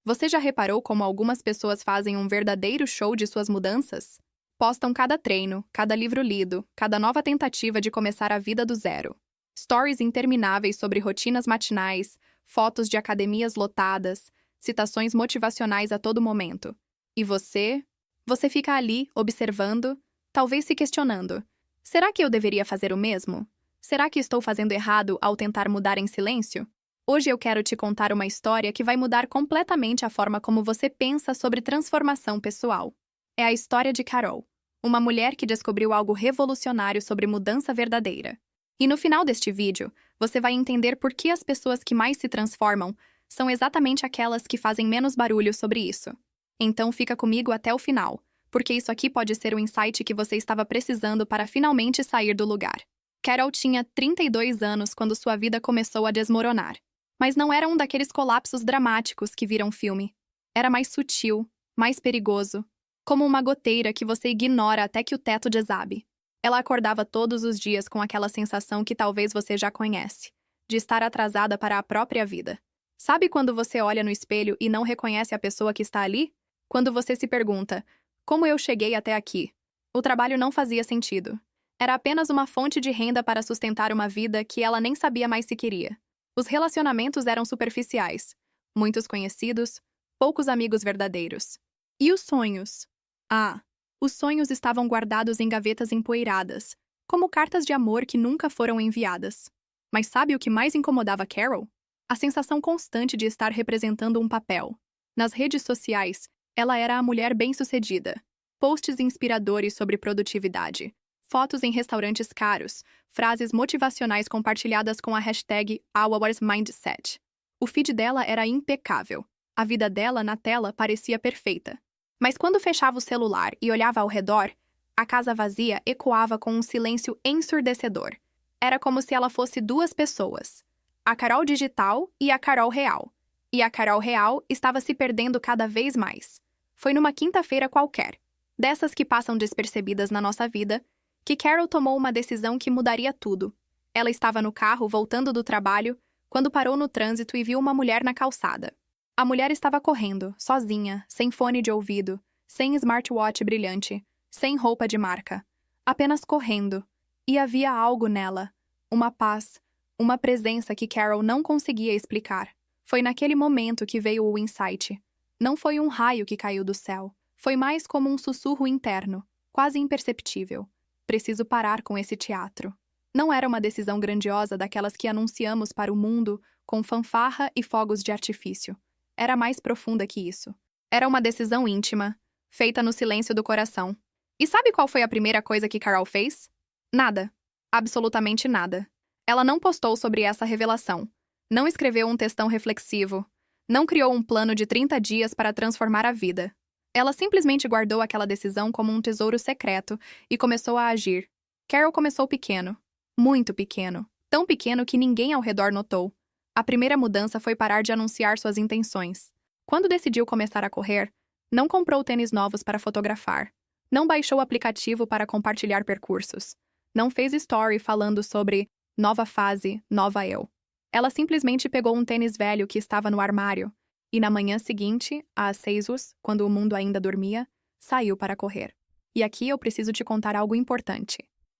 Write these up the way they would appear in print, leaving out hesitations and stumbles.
Você já reparou como algumas pessoas fazem um verdadeiro show de suas mudanças? Postam cada treino, cada livro lido, cada nova tentativa de começar a vida do zero. Stories intermináveis sobre rotinas matinais, fotos de academias lotadas, citações motivacionais a todo momento. E você? Você fica ali, observando, talvez se questionando: será que eu deveria fazer o mesmo? Será que estou fazendo errado ao tentar mudar em silêncio? Hoje eu quero te contar uma história que vai mudar completamente a forma como você pensa sobre transformação pessoal. É a história de Carol, uma mulher que descobriu algo revolucionário sobre mudança verdadeira. E no final deste vídeo, você vai entender por que as pessoas que mais se transformam são exatamente aquelas que fazem menos barulho sobre isso. Então fica comigo até o final, porque isso aqui pode ser o insight que você estava precisando para finalmente sair do lugar. Carol tinha 32 anos quando sua vida começou a desmoronar. Mas não era um daqueles colapsos dramáticos que viram filme. Era mais sutil, mais perigoso, como uma goteira que você ignora até que o teto desabe. Ela acordava todos os dias com aquela sensação que talvez você já conhece, de estar atrasada para a própria vida. Sabe quando você olha no espelho e não reconhece a pessoa que está ali? Quando você se pergunta: como eu cheguei até aqui? O trabalho não fazia sentido. Era apenas uma fonte de renda para sustentar uma vida que ela nem sabia mais se queria. Os relacionamentos eram superficiais, muitos conhecidos, poucos amigos verdadeiros. E os sonhos? Ah, os sonhos estavam guardados em gavetas empoeiradas, como cartas de amor que nunca foram enviadas. Mas sabe o que mais incomodava Carol? A sensação constante de estar representando um papel. Nas redes sociais, ela era a mulher bem-sucedida. Posts inspiradores sobre produtividade, fotos em restaurantes caros, frases motivacionais compartilhadas com a hashtag #OurMindset. O feed dela era impecável. A vida dela na tela parecia perfeita. Mas quando fechava o celular e olhava ao redor, a casa vazia ecoava com um silêncio ensurdecedor. Era como se ela fosse duas pessoas: a Carol digital e a Carol real. E a Carol real estava se perdendo cada vez mais. Foi numa quinta-feira qualquer, dessas que passam despercebidas na nossa vida, que Carol tomou uma decisão que mudaria tudo. Ela estava no carro, voltando do trabalho, quando parou no trânsito e viu uma mulher na calçada. A mulher estava correndo, sozinha, sem fone de ouvido, sem smartwatch brilhante, sem roupa de marca. Apenas correndo. E havia algo nela. Uma paz, uma presença que Carol não conseguia explicar. Foi naquele momento que veio o insight. Não foi um raio que caiu do céu. Foi mais como um sussurro interno, quase imperceptível. Preciso parar com esse teatro. Não era uma decisão grandiosa daquelas que anunciamos para o mundo com fanfarra e fogos de artifício. Era mais profunda que isso. Era uma decisão íntima, feita no silêncio do coração. E sabe qual foi a primeira coisa que Carol fez? Nada. Absolutamente nada. Ela não postou sobre essa revelação. Não escreveu um textão reflexivo. Não criou um plano de 30 dias para transformar a vida. Ela simplesmente guardou aquela decisão como um tesouro secreto e começou a agir. Carol começou pequeno. Muito pequeno. Tão pequeno que ninguém ao redor notou. A primeira mudança foi parar de anunciar suas intenções. Quando decidiu começar a correr, não comprou tênis novos para fotografar. Não baixou o aplicativo para compartilhar percursos. Não fez story falando sobre nova fase, nova eu. Ela simplesmente pegou um tênis velho que estava no armário e na manhã seguinte, às 6 horas, quando o mundo ainda dormia, saiu para correr. E aqui eu preciso te contar algo importante.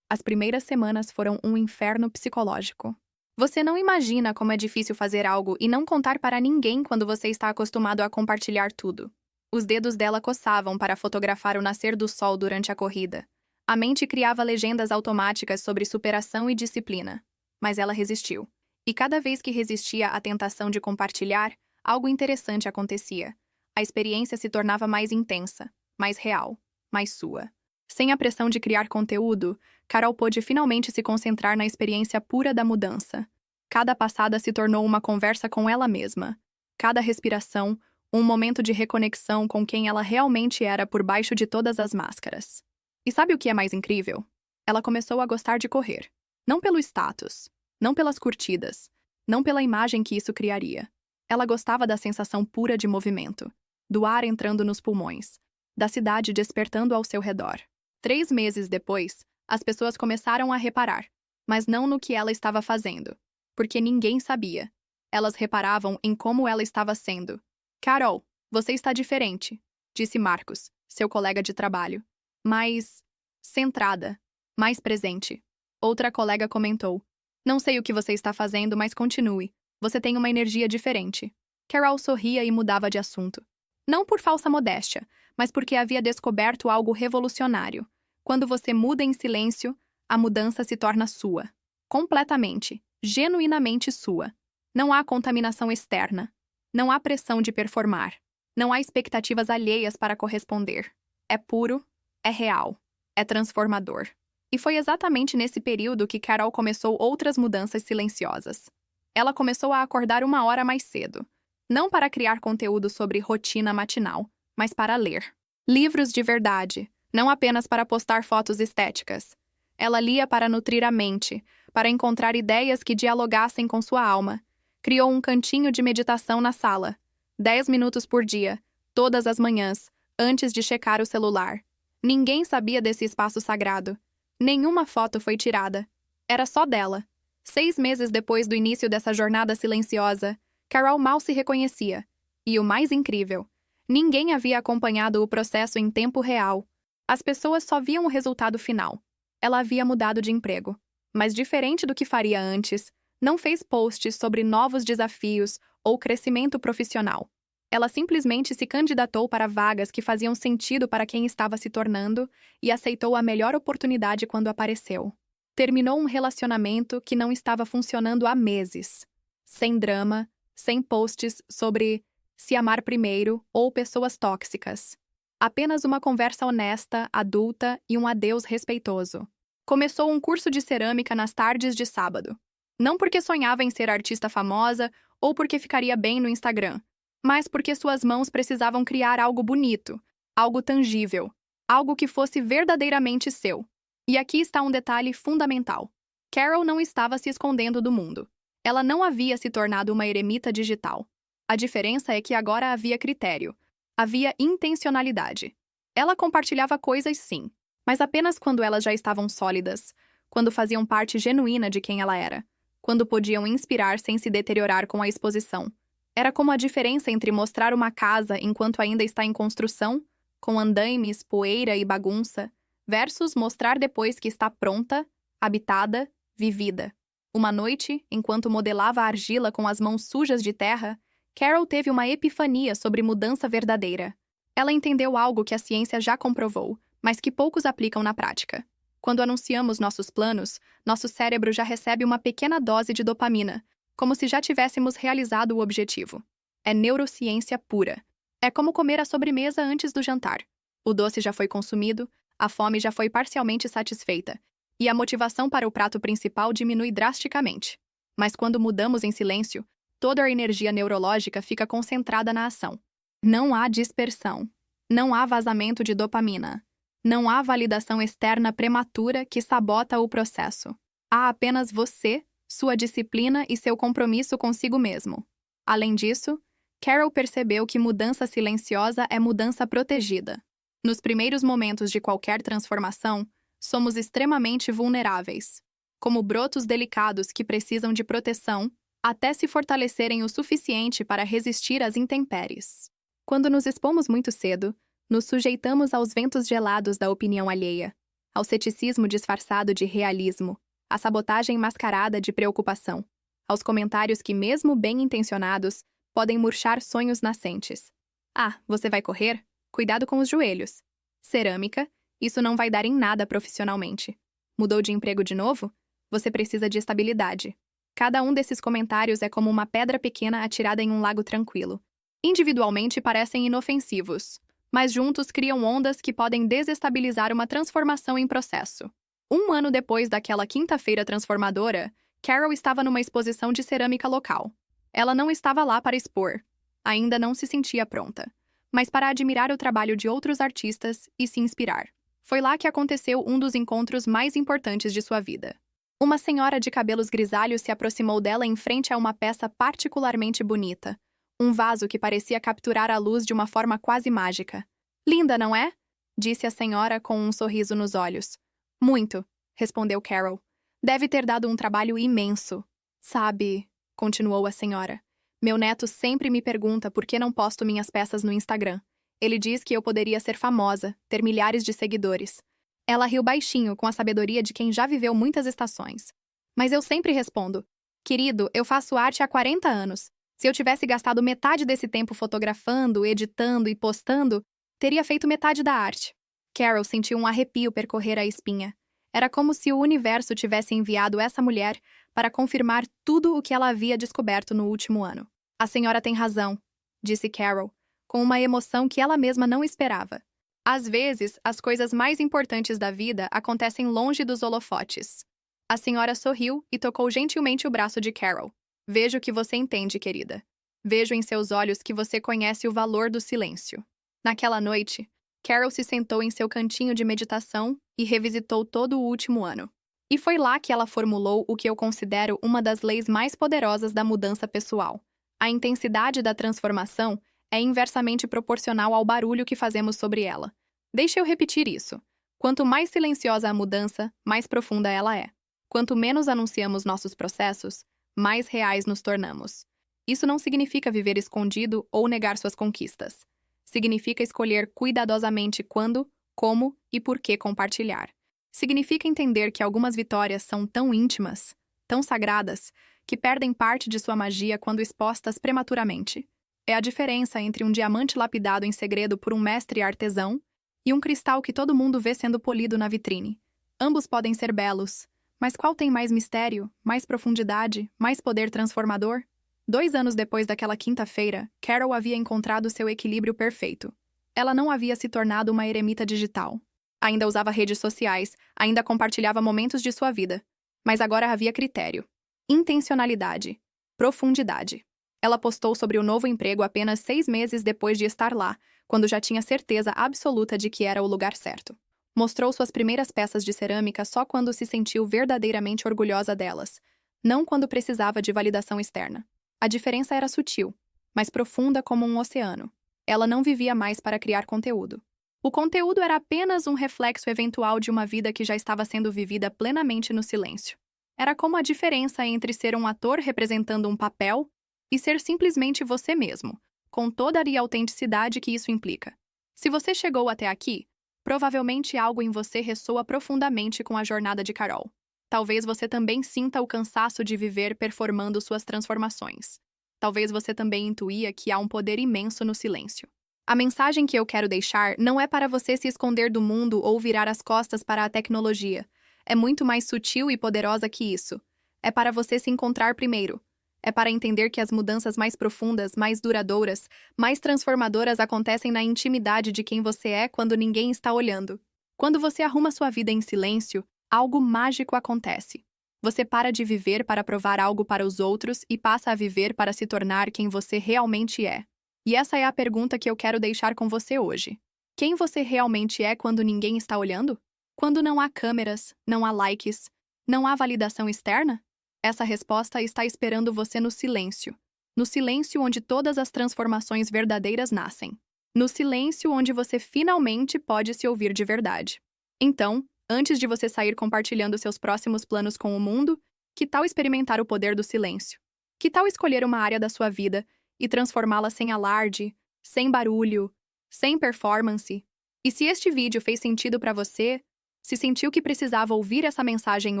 As primeiras semanas foram um inferno psicológico. Você não imagina como é difícil fazer algo e não contar para ninguém quando você está acostumado a compartilhar tudo. Os dedos dela coçavam para fotografar o nascer do sol durante a corrida. A mente criava legendas automáticas sobre superação e disciplina. Mas ela resistiu. E cada vez que resistia à tentação de compartilhar, algo interessante acontecia. A experiência se tornava mais intensa, mais real, mais sua. Sem a pressão de criar conteúdo, Carol pôde finalmente se concentrar na experiência pura da mudança. Cada passada se tornou uma conversa com ela mesma. Cada respiração, um momento de reconexão com quem ela realmente era por baixo de todas as máscaras. E sabe o que é mais incrível? Ela começou a gostar de correr. Não pelo status, não pelas curtidas, não pela imagem que isso criaria. Ela gostava da sensação pura de movimento, do ar entrando nos pulmões, da cidade despertando ao seu redor. 3 meses depois, as pessoas começaram a reparar, mas não no que ela estava fazendo, porque ninguém sabia. Elas reparavam em como ela estava sendo. Carol, Você está diferente, disse Marcos, seu colega de trabalho. Mais centrada, mais presente. Outra colega comentou. Não sei o que você está fazendo, mas continue. Você tem uma energia diferente. Carol sorria e mudava de assunto. Não por falsa modéstia, mas porque havia descoberto algo revolucionário. Quando você muda em silêncio, a mudança se torna sua. Completamente, genuinamente sua. Não há contaminação externa. Não há pressão de performar. Não há expectativas alheias para corresponder. É puro, é real, é transformador. E foi exatamente nesse período que Carol começou outras mudanças silenciosas. Ela começou a acordar 1 hora mais cedo. Não para criar conteúdo sobre rotina matinal, mas para ler. Livros de verdade, não apenas para postar fotos estéticas. Ela lia para nutrir a mente, para encontrar ideias que dialogassem com sua alma. Criou um cantinho de meditação na sala. 10 minutos por dia, todas as manhãs, antes de checar o celular. Ninguém sabia desse espaço sagrado. Nenhuma foto foi tirada. Era só dela. 6 meses depois do início dessa jornada silenciosa, Carol mal se reconhecia. E o mais incrível, ninguém havia acompanhado o processo em tempo real. As pessoas só viam o resultado final. Ela havia mudado de emprego. Mas diferente do que faria antes, não fez posts sobre novos desafios ou crescimento profissional. Ela simplesmente se candidatou para vagas que faziam sentido para quem estava se tornando e aceitou a melhor oportunidade quando apareceu. Terminou um relacionamento que não estava funcionando há meses. Sem drama, sem posts sobre se amar primeiro ou pessoas tóxicas. Apenas uma conversa honesta, adulta e um adeus respeitoso. Começou um curso de cerâmica nas tardes de sábado. Não porque sonhava em ser artista famosa ou porque ficaria bem no Instagram, mas porque suas mãos precisavam criar algo bonito, algo tangível, algo que fosse verdadeiramente seu. E aqui está um detalhe fundamental. Carol não estava se escondendo do mundo. Ela não havia se tornado uma eremita digital. A diferença é que agora havia critério. Havia intencionalidade. Ela compartilhava coisas, sim, mas apenas quando elas já estavam sólidas, quando faziam parte genuína de quem ela era, quando podiam inspirar sem se deteriorar com a exposição. Era como a diferença entre mostrar uma casa enquanto ainda está em construção, com andaimes, poeira e bagunça, versus mostrar depois que está pronta, habitada, vivida. Uma noite, enquanto modelava a argila com as mãos sujas de terra, Carol teve uma epifania sobre mudança verdadeira. Ela entendeu algo que a ciência já comprovou, mas que poucos aplicam na prática. Quando anunciamos nossos planos, nosso cérebro já recebe uma pequena dose de dopamina, como se já tivéssemos realizado o objetivo. É neurociência pura. É como comer a sobremesa antes do jantar. O doce já foi consumido, a fome já foi parcialmente satisfeita, e a motivação para o prato principal diminui drasticamente. Mas quando mudamos em silêncio, toda a energia neurológica fica concentrada na ação. Não há dispersão. Não há vazamento de dopamina. Não há validação externa prematura que sabota o processo. Há apenas você, sua disciplina e seu compromisso consigo mesmo. Além disso, Carol percebeu que mudança silenciosa é mudança protegida. Nos primeiros momentos de qualquer transformação, somos extremamente vulneráveis, como brotos delicados que precisam de proteção até se fortalecerem o suficiente para resistir às intempéries. Quando nos expomos muito cedo, nos sujeitamos aos ventos gelados da opinião alheia, ao ceticismo disfarçado de realismo, à sabotagem mascarada de preocupação, aos comentários que, mesmo bem-intencionados, podem murchar sonhos nascentes. Ah, você vai correr? Cuidado com os joelhos. Cerâmica? Isso não vai dar em nada profissionalmente. Mudou de emprego de novo? Você precisa de estabilidade. Cada um desses comentários é como uma pedra pequena atirada em um lago tranquilo. Individualmente parecem inofensivos, mas juntos criam ondas que podem desestabilizar uma transformação em processo. 1 ano depois daquela quinta-feira transformadora, Carol estava numa exposição de cerâmica local. Ela não estava lá para expor. Ainda não se sentia pronta, mas para admirar o trabalho de outros artistas e se inspirar. Foi lá que aconteceu um dos encontros mais importantes de sua vida. Uma senhora de cabelos grisalhos se aproximou dela em frente a uma peça particularmente bonita. Um vaso que parecia capturar a luz de uma forma quase mágica. "Linda, não é?" disse a senhora com um sorriso nos olhos. "Muito", respondeu Carol. "Deve ter dado um trabalho imenso." "Sabe", continuou a senhora, Meu neto sempre me pergunta por que não posto minhas peças no Instagram. Ele diz que eu poderia ser famosa, ter milhares de seguidores. Ela riu baixinho, com a sabedoria de quem já viveu muitas estações. Mas eu sempre respondo: querido, eu faço arte há 40 anos. Se eu tivesse gastado metade desse tempo fotografando, editando e postando, teria feito metade da arte. Carol sentiu um arrepio percorrer a espinha. Era como se o universo tivesse enviado essa mulher para confirmar tudo o que ela havia descoberto no último ano. A senhora tem razão, disse Carol, com uma emoção que ela mesma não esperava. Às vezes, as coisas mais importantes da vida acontecem longe dos holofotes. A senhora sorriu e tocou gentilmente o braço de Carol. Vejo que você entende, querida. Vejo em seus olhos que você conhece o valor do silêncio. Naquela noite, Carol se sentou em seu cantinho de meditação e revisitou todo o último ano. E foi lá que ela formulou o que eu considero uma das leis mais poderosas da mudança pessoal. A intensidade da transformação é inversamente proporcional ao barulho que fazemos sobre ela. Deixe eu repetir isso. Quanto mais silenciosa a mudança, mais profunda ela é. Quanto menos anunciamos nossos processos, mais reais nos tornamos. Isso não significa viver escondido ou negar suas conquistas. Significa escolher cuidadosamente quando, como e por que compartilhar. Significa entender que algumas vitórias são tão íntimas, tão sagradas, que perdem parte de sua magia quando expostas prematuramente. É a diferença entre um diamante lapidado em segredo por um mestre artesão e um cristal que todo mundo vê sendo polido na vitrine. Ambos podem ser belos, mas qual tem mais mistério, mais profundidade, mais poder transformador? 2 anos depois daquela quinta-feira, Carol havia encontrado seu equilíbrio perfeito. Ela não havia se tornado uma eremita digital. Ainda usava redes sociais, ainda compartilhava momentos de sua vida. Mas agora havia critério, intencionalidade, profundidade. Ela postou sobre o novo emprego apenas 6 meses depois de estar lá, quando já tinha certeza absoluta de que era o lugar certo. Mostrou suas primeiras peças de cerâmica só quando se sentiu verdadeiramente orgulhosa delas, não quando precisava de validação externa. A diferença era sutil, mas profunda como um oceano. Ela não vivia mais para criar conteúdo. O conteúdo era apenas um reflexo eventual de uma vida que já estava sendo vivida plenamente no silêncio. Era como a diferença entre ser um ator representando um papel e ser simplesmente você mesmo, com toda a autenticidade que isso implica. Se você chegou até aqui, provavelmente algo em você ressoa profundamente com a jornada de Carol. Talvez você também sinta o cansaço de viver performando suas transformações. Talvez você também intuía que há um poder imenso no silêncio. A mensagem que eu quero deixar não é para você se esconder do mundo ou virar as costas para a tecnologia. É muito mais sutil e poderosa que isso. É para você se encontrar primeiro. É para entender que as mudanças mais profundas, mais duradouras, mais transformadoras acontecem na intimidade de quem você é quando ninguém está olhando. Quando você arruma sua vida em silêncio, algo mágico acontece. Você para de viver para provar algo para os outros e passa a viver para se tornar quem você realmente é. E essa é a pergunta que eu quero deixar com você hoje. Quem você realmente é quando ninguém está olhando? Quando não há câmeras, não há likes, não há validação externa? Essa resposta está esperando você no silêncio. No silêncio onde todas as transformações verdadeiras nascem. No silêncio onde você finalmente pode se ouvir de verdade. Então, antes de você sair compartilhando seus próximos planos com o mundo, que tal experimentar o poder do silêncio? Que tal escolher uma área da sua vida e transformá-la sem alarde, sem barulho, sem performance? E se este vídeo fez sentido para você, se sentiu que precisava ouvir essa mensagem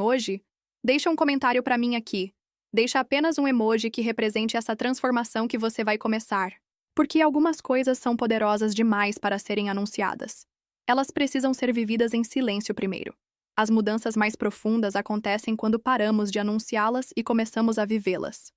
hoje, deixa um comentário para mim aqui. Deixa apenas um emoji que represente essa transformação que você vai começar. Porque algumas coisas são poderosas demais para serem anunciadas. Elas precisam ser vividas em silêncio primeiro. As mudanças mais profundas acontecem quando paramos de anunciá-las e começamos a vivê-las.